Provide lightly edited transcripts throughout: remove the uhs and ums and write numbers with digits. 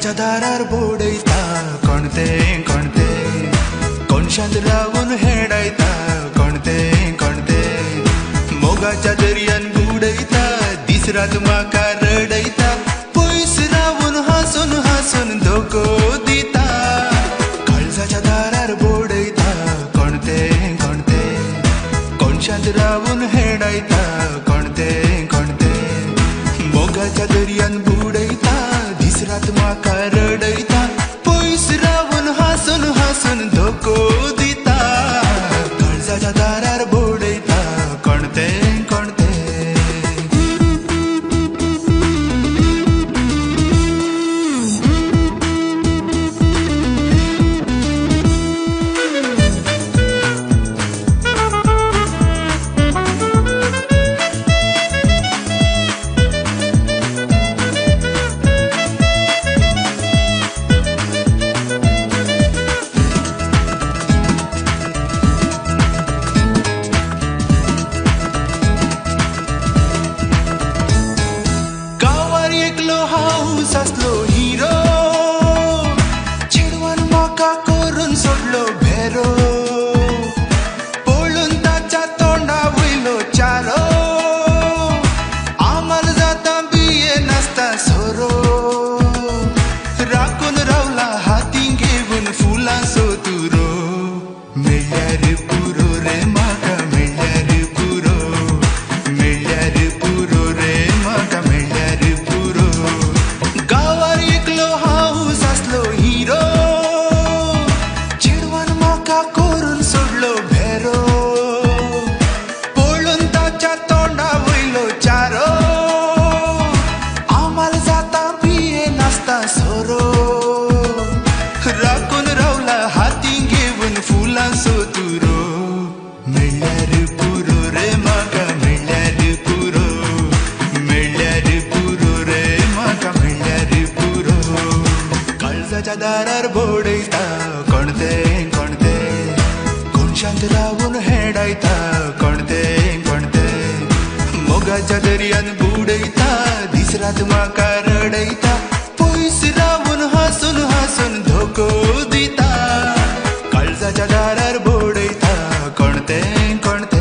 काळजाच्या दारार बोडयता कोणते कोणते कोणशांत रावून हेडायता कोणते कोणते मोगाच्या दर्यान बुडयता दीस रात म्हाका रडयता पयस रावून हांसून हांसून धोको दिता काळजाच्या दारार बोडयता कोणते कोणते कोणशांत रावून हेडायता कोणते कोणते मोगाच्या दर्यान बुडयता दीस रात म्हाका रडयता पयस रावून हांसून हांसून धोको दिता काळजाच्या दारार बोडयता कोणते कोणते असलो हिरो चिडवान म्हाका करून सोडलो भेरो पळून ताच्या तोंडा वयलो चारो आमाल जाता बिये नासता सोरो राखून रावला हातीन घेवन फुलां सोतुरो मेळ्ळ्यार पुरो रे म्हाका मेळ्ळ्यार पुरो मेळ्ळ्यार पुरो रे म्हाका मेळ्ळ्यार पुरो गावार एकलो हाऊस असलो हिरो चिडवान म्हाका करून सोडलो भेरो पळून ताच्या तोंडा वयलो चारो आमाल जाता बिये नासता सोरो राखून रावला हातीन घेवन फुलां सोतुरो मेळ्ळ्यार पुरो रे म्हाका मेळ्ळ्यार पुरो मेळ्ळ्यार पुरो रे म्हाका मेळ्ळ्यार पुरो काळजाच्या दारार बोडयता कोणते कोणते कोणशांत रावून हेडायता कोणते कोणते मोगाच्या दर्यान बुडयता दीस रात म्हाका रडयता पयस रावून हांसून हांसून धोको दिता काळजाच्या दारार बोडयता कोणते कोणते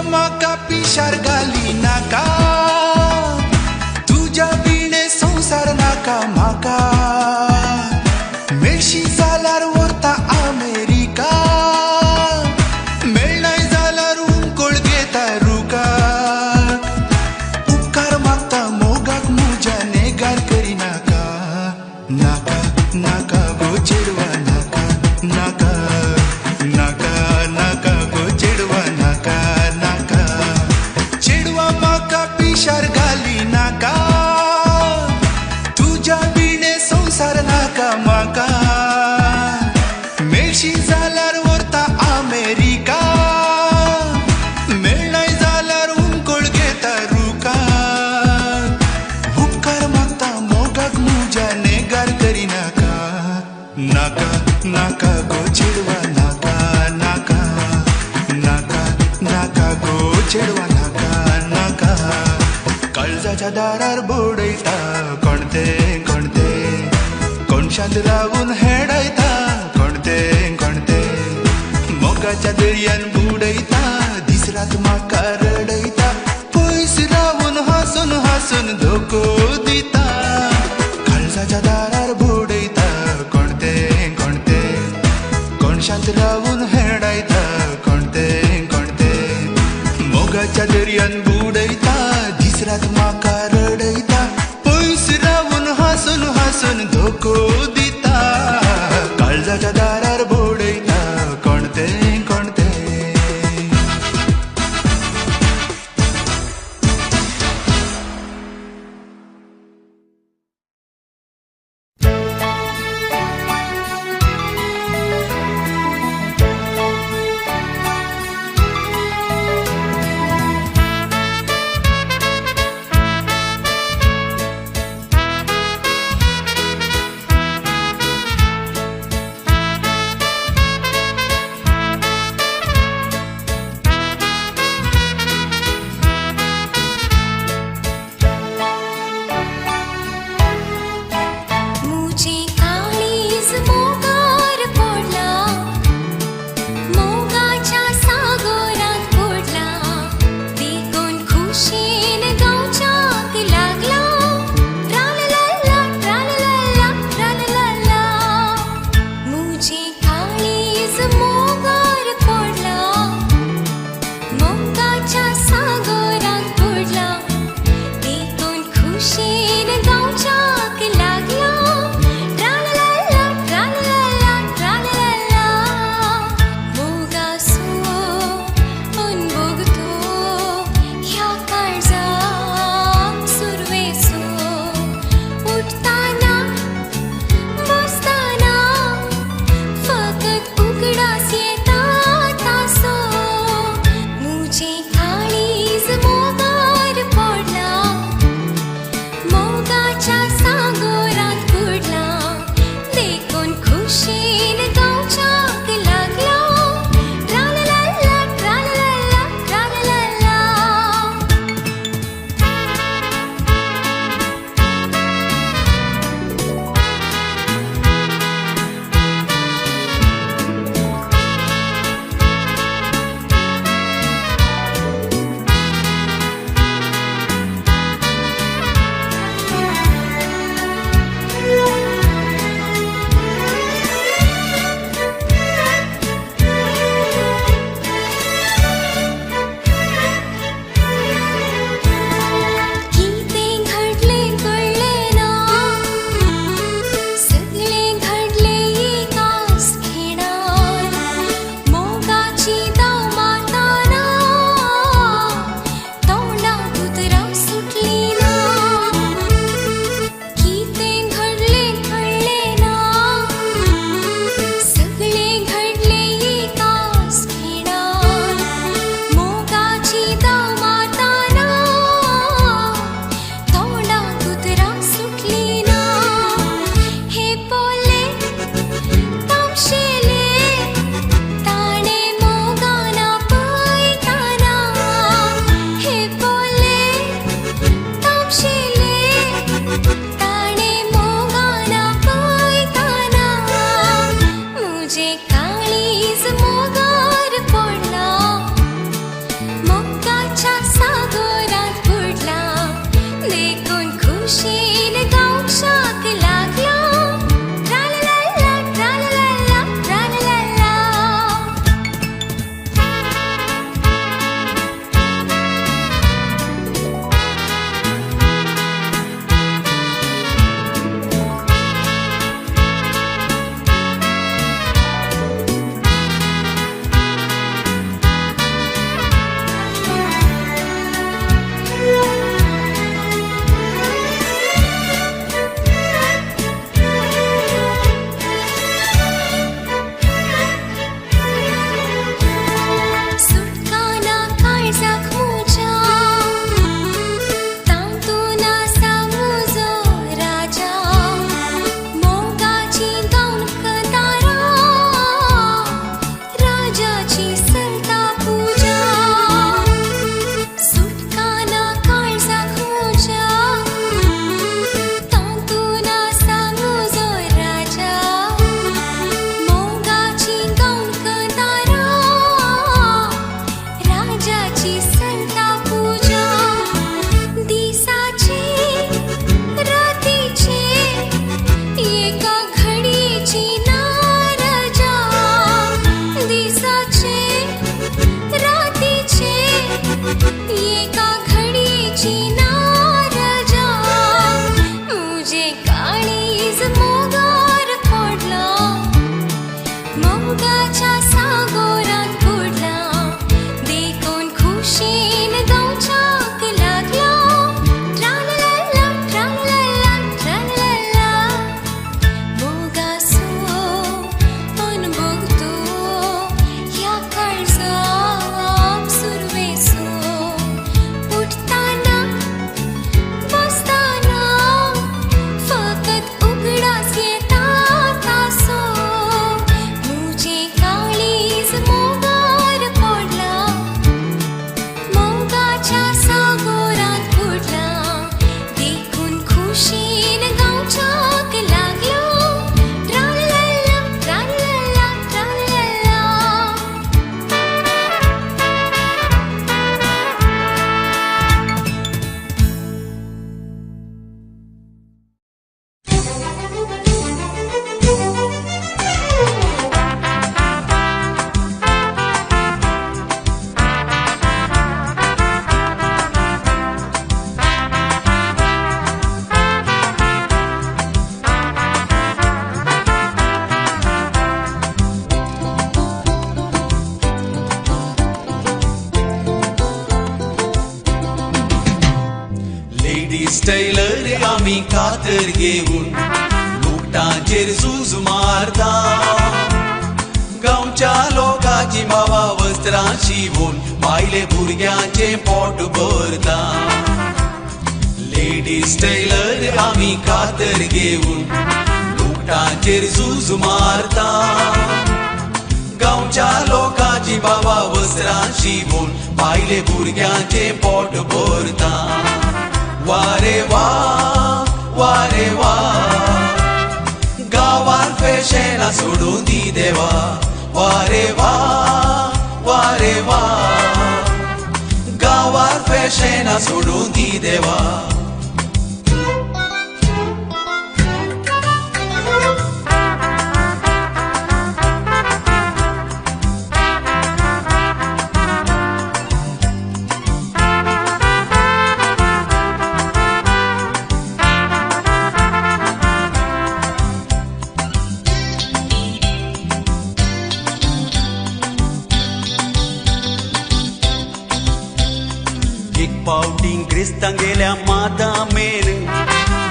म्हाका पिशार घाली नाका तुज्या बिणे संसार नाका म्हाका मेळशी जाल्यार व्हरता अमेरिका मेळनाय जाल्यार उंकोळ घेता रुकाक उपकार मागता मोगाक मुज्या नेगार करी नाका नाका नाका गो चेडवा नाका नाका नाका नाका गो चेडवा नाका पिशार घाली नाका तुज्या बिणे संसार नाका म्हाका मेळशी जाल्यार व्हरता अमेरिका मेळनाय जाल्यार उंकोळ घेता रुकाक उपकार मागता मोगाक मुज्या नेगार करी नाका नाका नाका गो चेडवा नाका नाका नाका नाका गो चेडवा नाका नाका काळजाच्या दारार बोडयता कोणते कोणते कोणशांत रावून हेडायता कोणते कोणते मोगाच्या दर्यान बुडयता दीस रात म्हाका रडयता पयस रावून हांसून हांसून धोको दिता काळजाच्या दारार बोडयता कोणते कोणते कोणशांत रावून हेडायता कोणते कोणते मोगाच्या दर्यान बुडयता दीस रात म्हाका रडयता पयस रावून हांसून हांसून धोको दिता काळजाच्या दारार बोडयता कोणते कोणते टेलर आम्ही कातर घेऊन लुगटांचेर झूज मारता वस्त्रां शिवून बायले भुरग्यांचे पोट भरता लेडीज टेलर आमी कातर घेऊन लुगटांचेर झूज मारता गांवच्या लोकांची बाबा वस्त्रां शिवून बायले भुरग्यांचे पोट भरता वारे वा वारे वा गांवान फॅशना सोडून दी देवा वारे वा वारे वा गांवान फॅशना सोडून दी देवा एक पावटीं क्रिस्तांक गेल्या मादामेन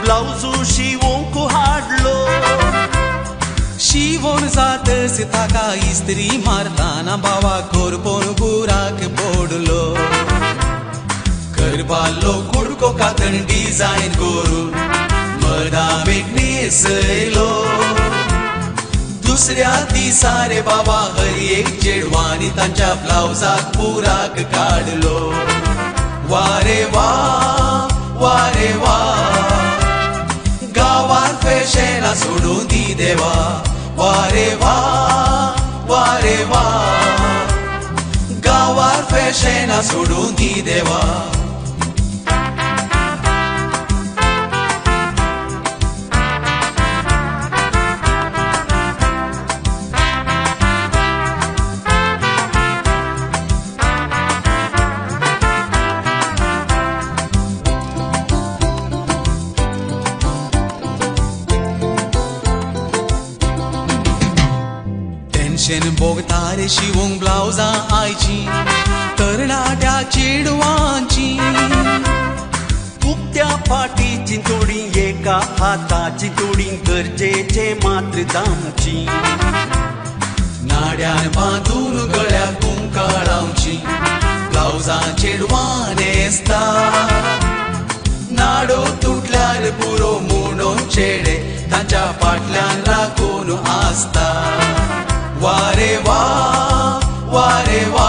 ब्लाउजू शिवूंक हाडलो शिवून जातस ताका इस्त्री मारतना बाबा करपोन बुराक पडलो करपालो कुडको कातण डिजायन करून मदामेक न्हेसयलो दुसऱ्या दिसा रे बाबा हर एक चेडवानी तांच्या ब्लाउजाक बुराक काडलो वारे वा वारे वा गांवान फॅशना सोडून दी देवा वारे वा वारे वा गांवान फॅशना सोडून दी देवा टेन्शन भोगतारे शिवूंक ब्लाउजां आयची तरणाट्या चेडवांची उक्त्या पाटीची तोडी एका हाताची तोडी गरजेचे मात्र दामची नाड्यान बांदून गळ्याक कुंकाळांची ब्लाउजां चेडवां न्हेसता नाडो तुटल्यार पुरो म्हणून चेडे तांच्या फाटल्यान राखून आसता वारे वा वारे वा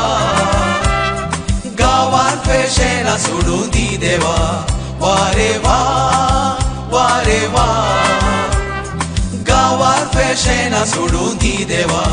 गांवान फॅशना सोडून दी देवा वारे वा वारे वा गांवान फॅशना सोडून दी देवा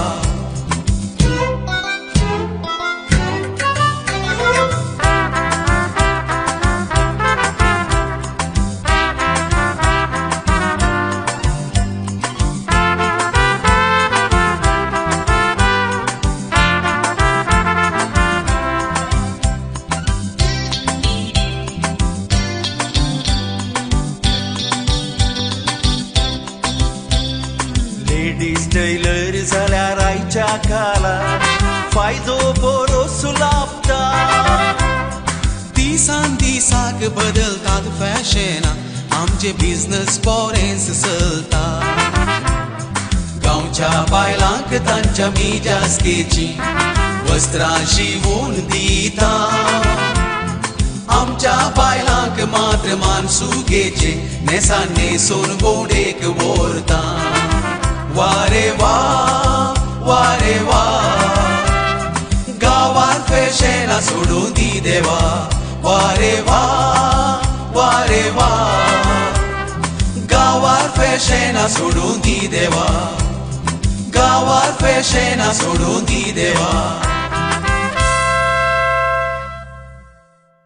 लेडीज टेलर जाल्यार आयच्या काळार फायदो बरोच लाभता दिसान दिसाक बदलतात फॅशना आमचे बिझनस बरेंच चलता गांवच्या बायलांक तांच्या मिजासकेची वस्त्रां शिवून दिता आमच्या बायलांक मात्र मानसुकेचे नेसान न्हेसून भोंवडेक व्हरता वारे वा वारे वा गांवान फॅशना सोडून दी देवा वारे वा वारे वा गांवान फॅशना सोडून दी देवा गांवान फॅशना सोडून दी देवा